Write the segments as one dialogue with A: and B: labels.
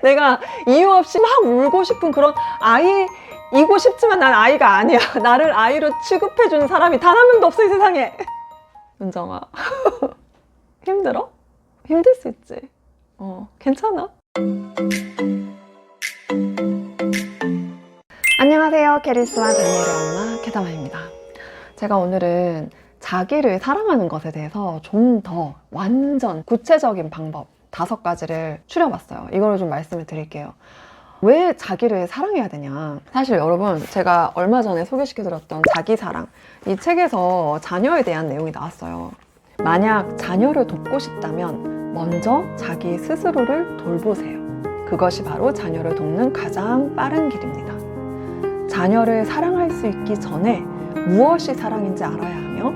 A: 내가 이유 없이 막 울고 싶은 그런 아이이고 싶지만 난 아이가 아니야. 나를 아이로 취급해주는 사람이 단 한 명도 없어, 이 세상에. 은정아. 힘들어? 힘들 수 있지. 괜찮아. 안녕하세요. 캐리스와 다니엘의 엄마 캐다마입니다. 제가 오늘은 자기를 사랑하는 것에 대해서 좀 더 완전 구체적인 방법 5가지를 추려봤어요. 이거를 좀 말씀을 드릴게요. 왜 자기를 사랑해야 되냐? 사실 여러분, 제가 얼마 전에 소개시켜드렸던 자기사랑, 이 책에서 자녀에 대한 내용이 나왔어요. 만약 자녀를 돕고 싶다면 먼저 자기 스스로를 돌보세요. 그것이 바로 자녀를 돕는 가장 빠른 길입니다. 자녀를 사랑할 수 있기 전에 무엇이 사랑인지 알아야 하며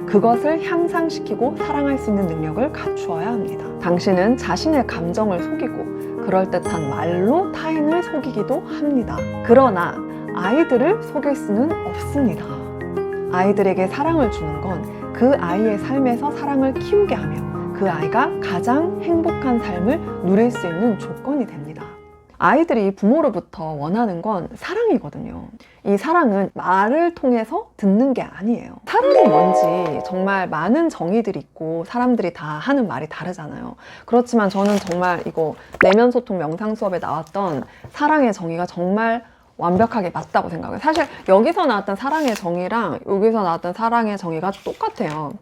A: 그것을 향상시키고 사랑할 수 있는 능력을 갖추어야 합니다. 당신은 자신의 감정을 속이고 그럴듯한 말로 타인을 속이기도 합니다. 그러나 아이들을 속일 수는 없습니다. 아이들에게 사랑을 주는 건 그 아이의 삶에서 사랑을 키우게 하며 그 아이가 가장 행복한 삶을 누릴 수 있는 조건이 됩니다. 아이들이 부모로부터 원하는 건 사랑이거든요. 이 사랑은 말을 통해서 듣는 게 아니에요. 사랑이 뭔지 정말 많은 정의들이 있고 사람들이 다 하는 말이 다르잖아요. 그렇지만 저는 정말 이거 내면 소통 명상 수업에 나왔던 사랑의 정의가 정말 완벽하게 맞다고 생각해요. 사실 여기서 나왔던 사랑의 정의랑 여기서 나왔던 사랑의 정의가 똑같아요.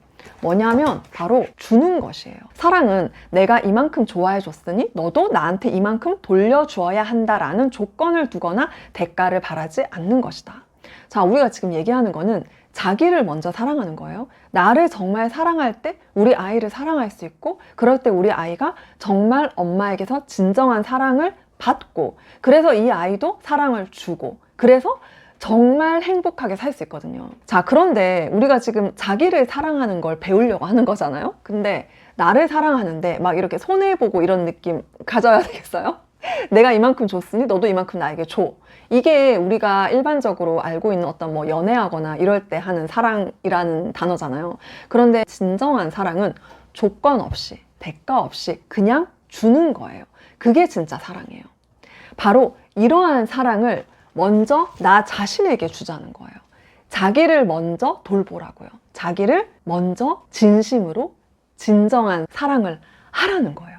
A: 뭐냐면 바로 주는 것이에요. 사랑은 내가 이만큼 좋아해 줬으니 너도 나한테 이만큼 돌려주어야 한다라는 조건을 두거나 대가를 바라지 않는 것이다. 자, 우리가 지금 얘기하는 거는 자기를 먼저 사랑하는 거예요. 나를 정말 사랑할 때 우리 아이를 사랑할 수 있고, 그럴 때 우리 아이가 정말 엄마에게서 진정한 사랑을 받고, 그래서 이 아이도 사랑을 주고, 그래서 정말 행복하게 살 수 있거든요. 자, 그런데 우리가 지금 자기를 사랑하는 걸 배우려고 하는 거잖아요. 근데 나를 사랑하는데 막 이렇게 손해보고 이런 느낌 가져야 되겠어요? 내가 이만큼 줬으니 너도 이만큼 나에게 줘. 이게 우리가 일반적으로 알고 있는 어떤 뭐 연애하거나 이럴 때 하는 사랑이라는 단어잖아요. 그런데 진정한 사랑은 조건 없이, 대가 없이 그냥 주는 거예요. 그게 진짜 사랑이에요. 바로 이러한 사랑을 먼저 나 자신에게 주자는 거예요. 자기를 먼저 돌보라고요. 자기를 먼저 진심으로 진정한 사랑을 하라는 거예요.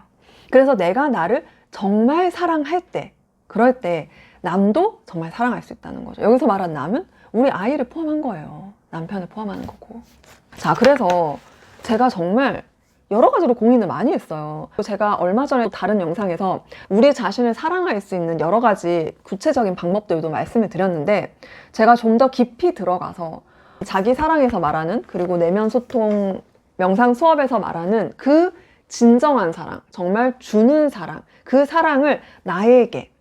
A: 그래서 내가 나를 정말 사랑할 때, 그럴 때 남도 정말 사랑할 수 있다는 거죠. 여기서 말한 남은 우리 아이를 포함한 거예요. 남편을 포함하는 거고. 자, 그래서 제가 정말 여러 가지로 고민을 많이 했어요. 제가 얼마 전에 다른 영상에서 우리 자신을 사랑할 수 있는 여러 가지 구체적인 방법들도 말씀을 드렸는데, 제가 좀 더 깊이 들어가서 자기 사랑에서 말하는, 그리고 내면 소통 명상 수업에서 말하는 그 진정한 사랑, 정말 주는 사랑, 그 사랑을 나에게,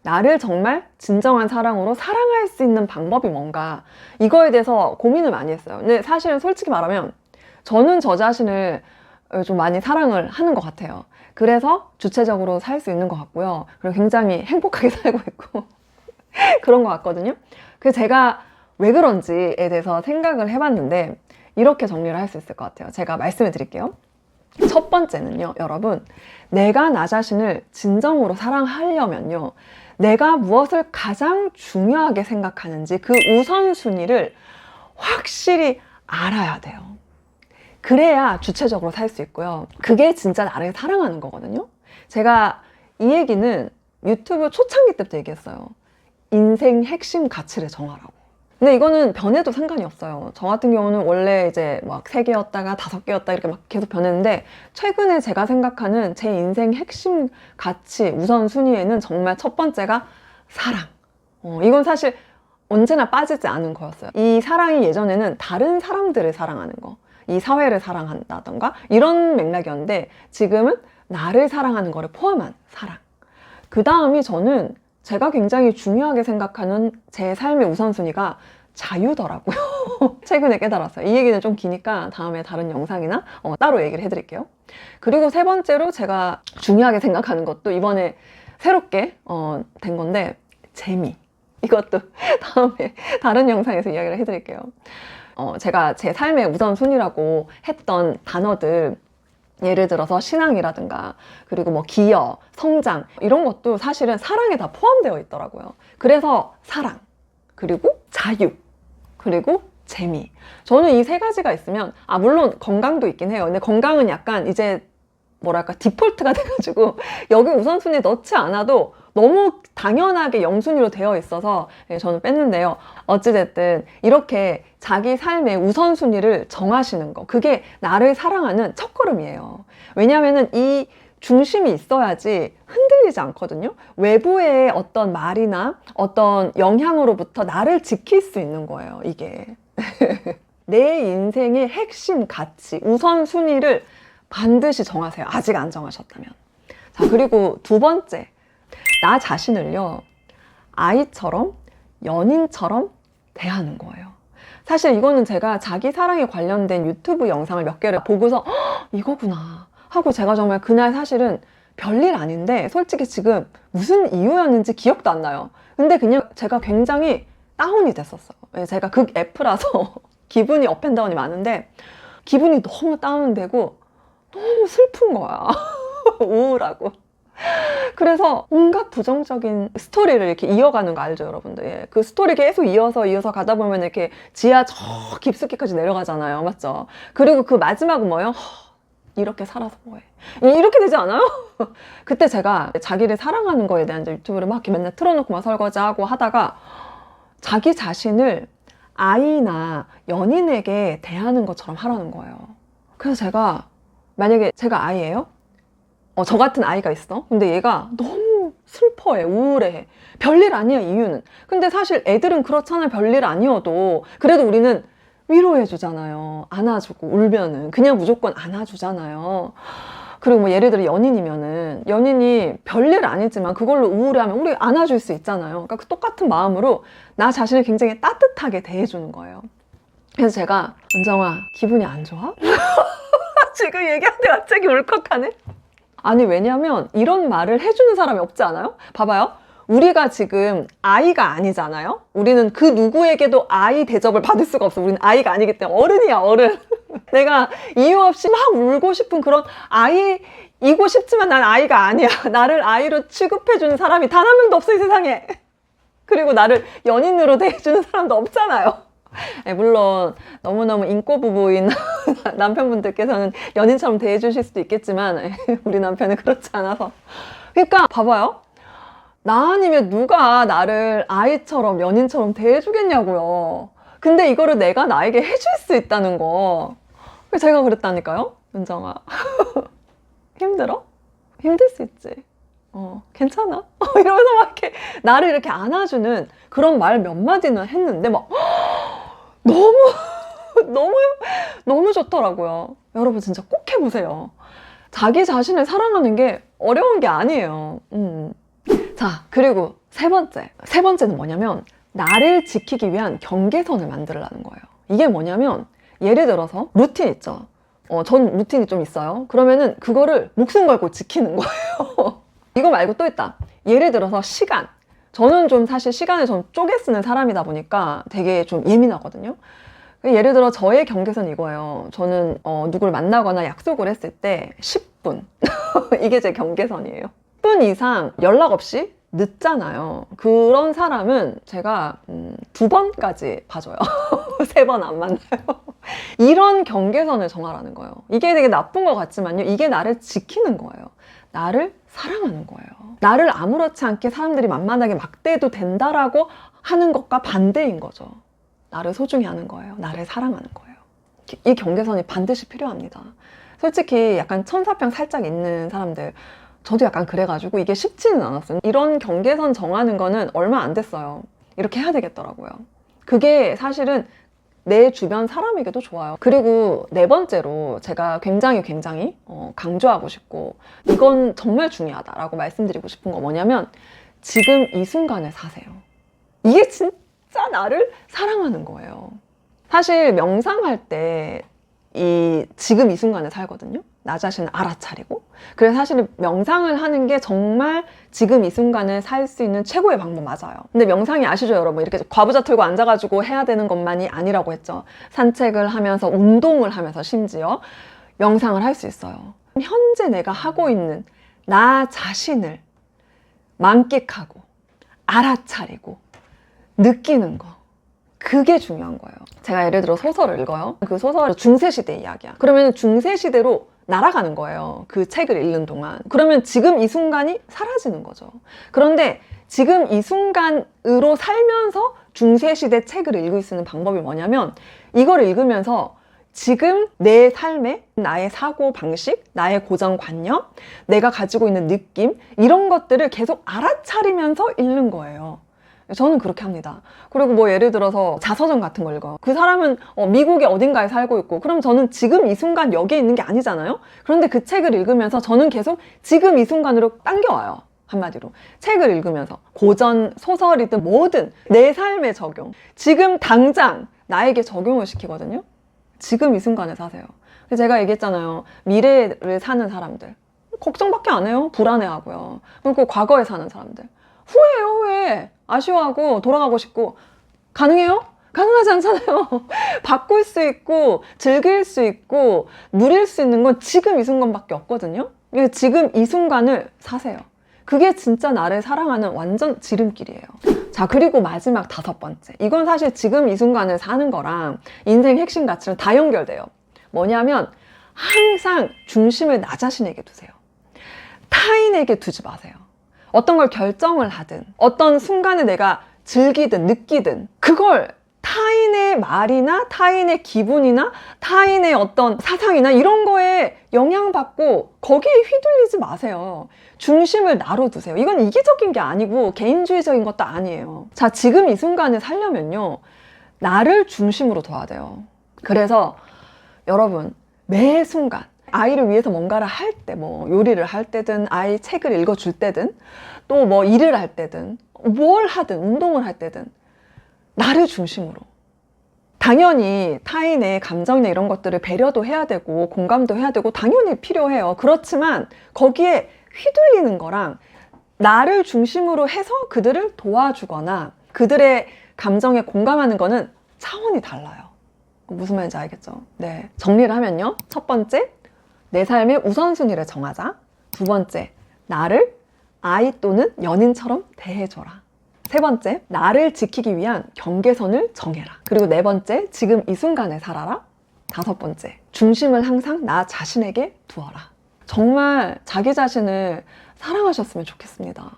A: 나를 정말 진정한 사랑으로 사랑할 수 있는 방법이 뭔가, 이거에 대해서 고민을 많이 했어요. 근데 사실은 솔직히 말하면 저는 저 자신을 좀 많이 사랑을 하는 것 같아요. 그래서 주체적으로 살 수 있는 것 같고요. 그리고 굉장히 행복하게 살고 있고 그런 것 같거든요. 그래서 제가 왜 그런지에 대해서 생각을 해봤는데 이렇게 정리를 할 수 있을 것 같아요. 제가 말씀을 드릴게요. 첫 번째는요, 여러분, 내가 나 자신을 진정으로 사랑하려면요, 내가 무엇을 가장 중요하게 생각하는지 그 우선순위를 확실히 알아야 돼요. 그래야 주체적으로 살 수 있고요. 그게 진짜 나를 사랑하는 거거든요. 제가 이 얘기는 유튜브 초창기 때부터 얘기했어요. 인생 핵심 가치를 정하라고. 근데 이거는 변해도 상관이 없어요. 저 같은 경우는 원래 이제 막 3개였다가 5개였다 이렇게 막 계속 변했는데, 최근에 제가 생각하는 제 인생 핵심 가치 우선순위에는 정말 첫 번째가 사랑. 이건 사실 언제나 빠지지 않은 거였어요. 이 사랑이 예전에는 다른 사람들을 사랑하는 거, 이 사회를 사랑한다던가 이런 맥락이었는데, 지금은 나를 사랑하는 거를 포함한 사랑. 그 다음이 저는 제가 굉장히 중요하게 생각하는 제 삶의 우선순위가 자유더라고요. 최근에 깨달았어요. 이 얘기는 좀 기니까 다음에 다른 영상이나 따로 얘기를 해드릴게요. 그리고 세 번째로 제가 중요하게 생각하는 것도 이번에 새롭게 된 건데, 재미. 이것도 다음에 다른 영상에서 이야기를 해드릴게요. 제가 제 삶의 우선순위라고 했던 단어들, 예를 들어서 신앙이라든가 그리고 뭐 기여, 성장 이런 것도 사실은 사랑에 다 포함되어 있더라고요. 그래서 사랑, 그리고 자유, 그리고 재미. 저는 이 세 가지가 있으면 물론 건강도 있긴 해요. 근데 건강은 약간 이제 뭐랄까 디폴트가 돼가지고 여기 우선순위에 넣지 않아도 너무 당연하게 영순위로 되어 있어서 저는 뺐는데요. 어찌됐든 이렇게 자기 삶의 우선순위를 정하시는 거, 그게 나를 사랑하는 첫걸음이에요. 왜냐하면 이 중심이 있어야지 흔들리지 않거든요. 외부의 어떤 말이나 어떤 영향으로부터 나를 지킬 수 있는 거예요, 이게. 내 인생의 핵심 가치, 우선순위를 반드시 정하세요. 아직 안 정하셨다면. 자, 그리고 두 번째. 나 자신을요, 아이처럼, 연인처럼 대하는 거예요. 사실 이거는 제가 자기 사랑에 관련된 유튜브 영상을 몇 개를 보고서 이거구나 하고 제가 정말 그날 사실은 별일 아닌데 솔직히 지금 무슨 이유였는지 기억도 안 나요. 근데 그냥 제가 굉장히 다운이 됐었어요. 제가 극 F라서 기분이 업앤다운이 많은데 기분이 너무 다운되고 너무 슬픈 거야. 우울하고. 그래서 온갖 부정적인 스토리를 이렇게 이어가는 거 알죠, 여러분들? 예. 그 스토리 계속 이어서 가다 보면 이렇게 지하 저 깊숙이까지 내려가잖아요. 맞죠? 그리고 그 마지막은 뭐예요? 이렇게 살아서 뭐해? 이렇게 되지 않아요? 그때 제가 자기를 사랑하는 거에 대한 유튜브를 막 이렇게 맨날 틀어놓고 막 설거지하고 하다가 자기 자신을 아이나 연인에게 대하는 것처럼 하라는 거예요. 그래서 제가 만약에 제가 아이예요? 저 같은 아이가 있어. 근데 얘가 너무 슬퍼해, 우울해. 별일 아니야, 이유는. 근데 사실 애들은 그렇잖아요. 별일 아니어도. 그래도 우리는 위로해주잖아요. 안아주고, 울면은. 그냥 무조건 안아주잖아요. 그리고 뭐 예를 들어 연인이면은, 연인이 별일 아니지만 그걸로 우울해하면 우리 안아줄 수 있잖아요. 그러니까 그 똑같은 마음으로 나 자신을 굉장히 따뜻하게 대해주는 거예요. 그래서 제가, 은정아, 기분이 안 좋아? 지금 얘기하는데 갑자기 울컥하네? 아니, 왜냐면 이런 말을 해주는 사람이 없지 않아요? 봐봐요. 우리가 지금 아이가 아니잖아요? 우리는 그 누구에게도 아이 대접을 받을 수가 없어. 우리는 아이가 아니기 때문에. 어른이야, 어른. 내가 이유 없이 막 울고 싶은 그런 아이이고 싶지만 난 아이가 아니야. 나를 아이로 취급해주는 사람이 단 한 명도 없어, 이 세상에. 그리고 나를 연인으로 대해주는 사람도 없잖아요. 물론 너무너무 인꼬부부인 남편분들께서는 연인처럼 대해주실 수도 있겠지만 우리 남편은 그렇지 않아서. 그러니까 봐봐요. 나 아니면 누가 나를 아이처럼 연인처럼 대해주겠냐고요. 근데 이거를 내가 나에게 해줄 수 있다는 거. 제가 그랬다니까요. 은정아. 힘들어? 힘들 수 있지. 괜찮아? 이러면서 막 이렇게 나를 이렇게 안아주는 그런 말 몇 마디는 했는데 막 너무 좋더라고요. 여러분 진짜 꼭 해보세요. 자기 자신을 사랑하는 게 어려운 게 아니에요. 자, 그리고 세 번째는 뭐냐면 나를 지키기 위한 경계선을 만들라는 거예요. 이게 뭐냐면 예를 들어서 루틴 있죠. 전 루틴이 좀 있어요. 그러면은 그거를 목숨 걸고 지키는 거예요. 이거 말고 또 있다. 예를 들어서 시간. 저는 좀 사실 시간을 좀 쪼개 쓰는 사람이다 보니까 되게 좀 예민하거든요. 예를 들어 저의 경계선이 이거예요. 저는 누굴 만나거나 약속을 했을 때 10분. 이게 제 경계선이에요. 10분 이상 연락 없이 늦잖아요. 그런 사람은 제가 2번까지 봐줘요. 3번 안 만나요. 이런 경계선을 정하라는 거예요. 이게 되게 나쁜 것 같지만요. 이게 나를 지키는 거예요. 나를 사랑하는 거예요. 나를 아무렇지 않게 사람들이 만만하게 막대도 된다라고 하는 것과 반대인 거죠. 나를 소중히 하는 거예요. 나를 사랑하는 거예요. 이 경계선이 반드시 필요합니다. 솔직히 약간 천사병 살짝 있는 사람들, 저도 약간 그래가지고 이게 쉽지는 않았어요. 이런 경계선 정하는 거는 얼마 안 됐어요. 이렇게 해야 되겠더라고요. 그게 사실은 내 주변 사람에게도 좋아요. 그리고 네 번째로 제가 굉장히 강조하고 싶고 이건 정말 중요하다라고 말씀드리고 싶은 거 뭐냐면 지금 이 순간을 사세요. 이게 진짜 나를 사랑하는 거예요. 사실 명상할 때 지금 이 순간을 살거든요. 나 자신을 알아차리고. 그래서 사실 명상을 하는 게 정말 지금 이 순간을 살 수 있는 최고의 방법 맞아요. 근데 명상이 아시죠, 여러분? 이렇게 과부자 틀고 앉아가지고 해야 되는 것만이 아니라고 했죠. 산책을 하면서 운동을 하면서 심지어 명상을 할 수 있어요. 현재 내가 하고 있는 나 자신을 만끽하고 알아차리고 느끼는 거, 그게 중요한 거예요. 제가 예를 들어 소설을 읽어요. 그 소설은 중세시대 이야기야. 그러면 중세시대로 날아가는 거예요. 그 책을 읽는 동안. 그러면 지금 이 순간이 사라지는 거죠. 그런데 지금 이 순간으로 살면서 중세시대 책을 읽을 수 있는 방법이 뭐냐면, 이걸 읽으면서 지금 내 삶에 나의 사고 방식, 나의 고정관념, 내가 가지고 있는 느낌, 이런 것들을 계속 알아차리면서 읽는 거예요. 저는 그렇게 합니다. 그리고 뭐 예를 들어서 자서전 같은 걸 읽어요. 그 사람은 미국의 어딘가에 살고 있고, 그럼 저는 지금 이 순간 여기에 있는 게 아니잖아요. 그런데 그 책을 읽으면서 저는 계속 지금 이 순간으로 당겨와요. 한마디로 책을 읽으면서 고전 소설이든 뭐든 내 삶에 적용, 지금 당장 나에게 적용을 시키거든요. 지금 이 순간에 사세요. 제가 얘기했잖아요. 미래를 사는 사람들 걱정밖에 안 해요. 불안해하고요. 그리고 과거에 사는 사람들 후회해요. 후회, 아쉬워하고 돌아가고 싶고. 가능해요? 가능하지 않잖아요. 바꿀 수 있고 즐길 수 있고 누릴 수 있는 건 지금 이 순간밖에 없거든요. 지금 이 순간을 사세요. 그게 진짜 나를 사랑하는 완전 지름길이에요. 자, 그리고 마지막 5번째. 이건 사실 지금 이 순간을 사는 거랑 인생 핵심 가치랑 다 연결돼요. 뭐냐면 항상 중심을 나 자신에게 두세요. 타인에게 두지 마세요. 어떤 걸 결정을 하든 어떤 순간을 내가 즐기든 느끼든 그걸 타인의 말이나 타인의 기분이나 타인의 어떤 사상이나 이런 거에 영향받고 거기에 휘둘리지 마세요. 중심을 나로 두세요. 이건 이기적인 게 아니고 개인주의적인 것도 아니에요. 자, 지금 이 순간을 살려면요, 나를 중심으로 둬야 돼요. 그래서 여러분, 매 순간 아이를 위해서 뭔가를 할 때, 뭐 요리를 할 때든 아이 책을 읽어줄 때든 또 뭐 일을 할 때든 뭘 하든 운동을 할 때든 나를 중심으로. 당연히 타인의 감정이나 이런 것들을 배려도 해야 되고 공감도 해야 되고 당연히 필요해요. 그렇지만 거기에 휘둘리는 거랑 나를 중심으로 해서 그들을 도와주거나 그들의 감정에 공감하는 거는 차원이 달라요. 무슨 말인지 알겠죠? 네. 정리를 하면요. 첫 번째, 내 삶의 우선순위를 정하자. 두 번째, 나를 아이 또는 연인처럼 대해줘라. 세 번째, 나를 지키기 위한 경계선을 정해라. 그리고 네 번째, 지금 이 순간에 살아라. 다섯 번째, 중심을 항상 나 자신에게 두어라. 정말 자기 자신을 사랑하셨으면 좋겠습니다.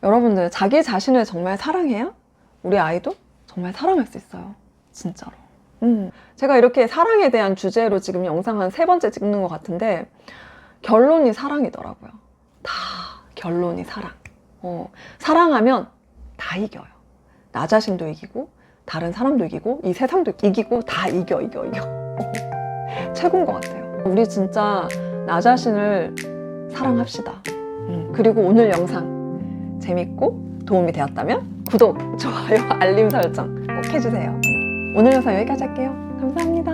A: 여러분들, 자기 자신을 정말 사랑해야 우리 아이도 정말 사랑할 수 있어요. 진짜로. 제가 이렇게 사랑에 대한 주제로 지금 영상 한 3번째 찍는 것 같은데 결론이 사랑이더라고요. 다 결론이 사랑. 사랑하면 다 이겨요. 나 자신도 이기고 다른 사람도 이기고 이 세상도 이기고 다 이겨. 최고인 것 같아요. 우리 진짜 나 자신을 사랑합시다. 그리고 오늘 영상 재밌고 도움이 되었다면 구독, 좋아요, 알림 설정 꼭 해주세요. 오늘 영상 여기까지 할게요. 감사합니다.